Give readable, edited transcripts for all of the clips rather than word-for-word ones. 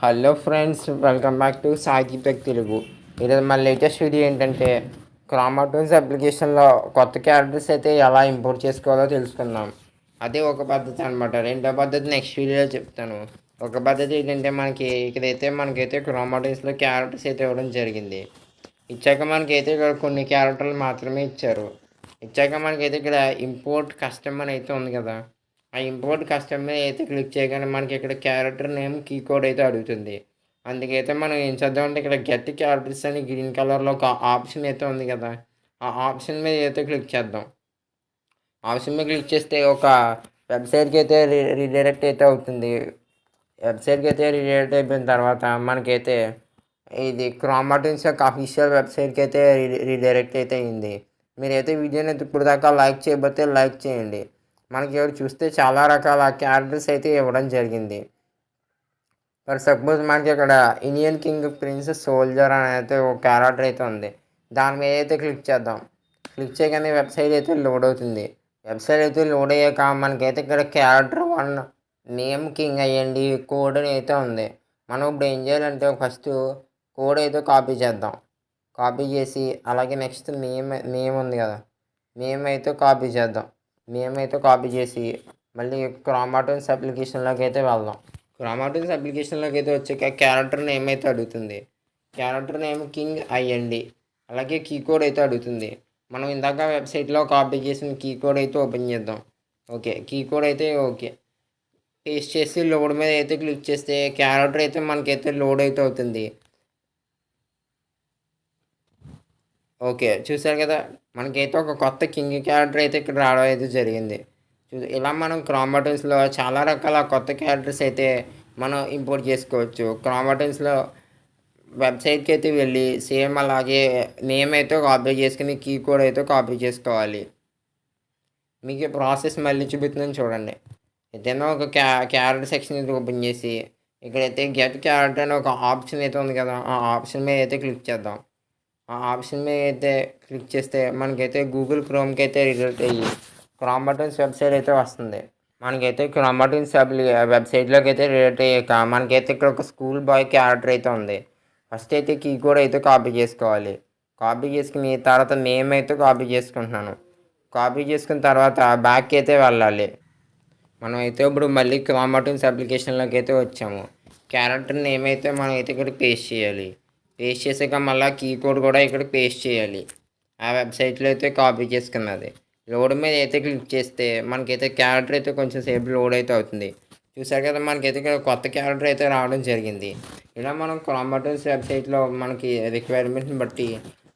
Hello friends, welcome back to Saideep Telugu. ఈరోజు మన latest video ఏంటంటే క్రోమా టూన్స్ అప్లికేషన్లో కొత్త క్యారెక్టర్స్ అయితే ఎలా ఇంపోర్ట్ చేసుకోవాలో తెలుసుకుందాం. అదే ఒక పద్ధతి అనమాట. రెండో పద్ధతి నెక్స్ట్ వీడియోలో చెప్తాను. ఒక పద్ధతి ఏంటంటే మనకైతే క్రోమా టూన్స్లో క్యారెక్టర్స్ అయితే ఇవ్వడం జరిగింది. ఇచ్చాక మనకైతే ఇక్కడ కొన్ని క్యారెక్టర్లు మాత్రమే ఇచ్చారు. ఇచ్చాక మనకైతే ఇక్కడ ఇంపోర్ట్ కస్టమ్ అని అయితే ఉంది కదా. ఆ ఇంపోర్ట్ కస్టమ్ మీద అయితే క్లిక్ చేయగానే మనకి ఇక్కడ క్యారెక్టర్ నేమ్ కీ కోడ్ అయితే అడుగుతుంది. అందుకైతే మనం ఏం చేద్దామంటే ఇక్కడ గెట్ క్యారెక్టర్స్ అని గ్రీన్ కలర్లో ఒక ఆప్షన్ అయితే ఉంది కదా. ఆ ఆప్షన్ మీద అయితే క్లిక్ చేద్దాం. ఆప్షన్ మీద క్లిక్ చేస్తే ఒక వెబ్సైట్కి అయితే రీడైరెక్ట్ అయితే అవుతుంది. వెబ్సైట్కి అయితే రీడైరెక్ట్ అయిపోయిన తర్వాత మనకైతే ఇది క్రోమా టూన్స్ యొక్క అఫీషియల్ వెబ్సైట్కి అయితే రీడైరెక్ట్ అయితే అయింది. మీరైతే వీడియోని ఇప్పుడు దాకా లైక్ చేయబోతే లైక్ చేయండి. మనకి ఎవరు చూస్తే చాలా రకాల క్యారెక్టర్స్ అయితే ఇవ్వడం జరిగింది. ఫర్ సపోజ్ మనకి ఇక్కడ ఇండియన్ కింగ్ ప్రిన్స్ సోల్జర్ అని అయితే ఒక క్యారెక్టర్ అయితే ఉంది. దాని మీద అయితే క్లిక్ చేద్దాం. క్లిక్ చేయగానే వెబ్సైట్ అయితే లోడ్ అవుతుంది. వెబ్సైట్ అయితే లోడ్ అయ్యాక మనకైతే ఇక్కడ క్యారెక్టర్ 1 నేమ్ కింగ్ అయ్యండి కోడ్ అని అయితే ఉంది. మనం ఇప్పుడు ఏం చేయాలంటే ఫస్ట్ కోడ్ అయితే కాపీ చేద్దాం. కాపీ చేసి అలాగే నెక్స్ట్ నేమ్ ఉంది కదా, నేమ్ అయితే కాపీ చేద్దాం. నేమ్ అయితే కాపీ చేసి మళ్ళీ క్రోమా టూన్స్ అప్లికేషన్లోకి అయితే వెళ్దాం. క్రోమా టూన్స్ అప్లికేషన్లోకి అయితే వచ్చాక క్యారెక్టర్ నేమ్ అయితే అడుగుతుంది. క్యారెక్టర్ నేమ్ కింగ్ అయ్యండి. అలాగే కీ కోడ్ అయితే అడుగుతుంది. మనం ఇందాక వెబ్సైట్లో కాపీ చేసిన కీ కోడ్ అయితే ఓపెన్ చేద్దాం. ఓకే, కీ కోడ్ అయితే ఓకే పేస్ట్ చేసి లోడ్ మీద అయితే క్లిక్ చేస్తే క్యారెక్టర్ అయితే మనకైతే లోడ్ అయితే అవుతుంది. ఓకే, చూసారు కదా, మనకైతే ఒక కొత్త కింగ్ క్యారెక్టర్ అయితే ఇక్కడ రావడం అయితే జరిగింది. ఇలా మనం క్రోమా టూన్స్లో చాలా రకాల కొత్త క్యారెక్టర్స్ అయితే మనం ఇంపోర్ట్ చేసుకోవచ్చు. క్రోమా టూన్స్లో వెబ్సైట్కి అయితే వెళ్ళి సేమ్ అలాగే నేమ్ అయితే కాపీ చేసుకుని కీ కోడ్ అయితే కాపీ చేసుకోవాలి. మీకు ప్రాసెస్ మళ్ళీ చూపిస్తుందని చూడండి. ఏదైనా ఒక క్యారెక్టర్ సెక్షన్ అయితే ఓపెన్ చేసి ఇక్కడైతే గెట్ క్యారెక్టర్ అని ఒక ఆప్షన్ అయితే ఉంది కదా, ఆ ఆప్షన్ మీద అయితే క్లిక్ చేద్దాం. ఆ ఆప్షన్ మీద అయితే క్లిక్ చేస్తే మనకైతే గూగుల్ క్రోమ్కి అయితే రిలేట్ అయ్యి క్రోమా టూన్స్ వెబ్సైట్ అయితే వస్తుంది. మనకైతే క్రోమా టూన్స్ వెబ్సైట్లోకి అయితే రిలేట్ అయ్యాక మనకైతే ఇక్కడ ఒక స్కూల్ బాయ్ క్యారెక్టర్ అయితే ఉంది. ఫస్ట్ అయితే కీ కోడ్ అయితే కాపీ చేసుకోవాలి. కాపీ చేసుకుని తర్వాత నేమ్ అయితే కాపీ చేసుకుంటున్నాను. కాపీ చేసుకున్న తర్వాత బ్యాక్ అయితే వెళ్ళాలి. మనం అయితే ఇప్పుడు మళ్ళీ క్రోమా టూన్స్ అప్లికేషన్లోకి అయితే వచ్చాము. క్యారెక్టర్ నేమ్ అయితే మనం అయితే ఇక్కడ పేస్ట్ చేయాలి. పేస్ట్ చేసాక మళ్ళీ కీ కోడ్ కూడా ఇక్కడ పేస్ట్ చేయాలి. ఆ వెబ్సైట్లో అయితే కాపీ చేసుకున్నది. లోడ్ మీద అయితే క్లిక్ చేస్తే మనకైతే క్యారెక్టర్ అయితే కొంచెం సేపు లోడ్ అయితే అవుతుంది. చూసారు కదా, మనకైతే ఇక్కడ కొత్త క్యారెక్టర్ అయితే రావడం జరిగింది. ఇలా మనం క్రోమా టూన్స్ వెబ్సైట్లో మనకి రిక్వైర్మెంట్ని బట్టి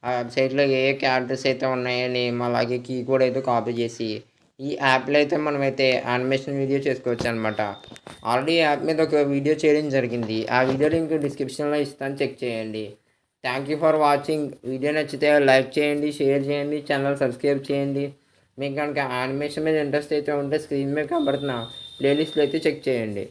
ఆ వెబ్సైట్లో ఏ క్యారెక్టర్స్ అయితే ఉన్నాయో నేమ్ అలాగే కీ కోడ్ అయితే కాపీ చేసి ఈ యాప్లో అయితే మనమైతే యానిమేషన్ వీడియో చేసుకోవచ్చు అనమాట. ఆల్రెడీ యాప్ మీద ఒక వీడియో చేయడం జరిగింది. ఆ వీడియో లింక్ డిస్క్రిప్షన్లో ఇస్తాను, చెక్ చేయండి. Thank you for watching. Video నచ్చితే లైక్ చేయండి, షేర్ చేయండి, ఛానల్ సబ్స్క్రైబ్ చేయండి. మీకు కనుక యానిమేషన్ మీద ఇంట్రెస్ట్ అయితే ఉంటే స్క్రీన్ మీద కనబడుతున్న ప్లేలిస్ట్లో అయితే చెక్ చేయండి.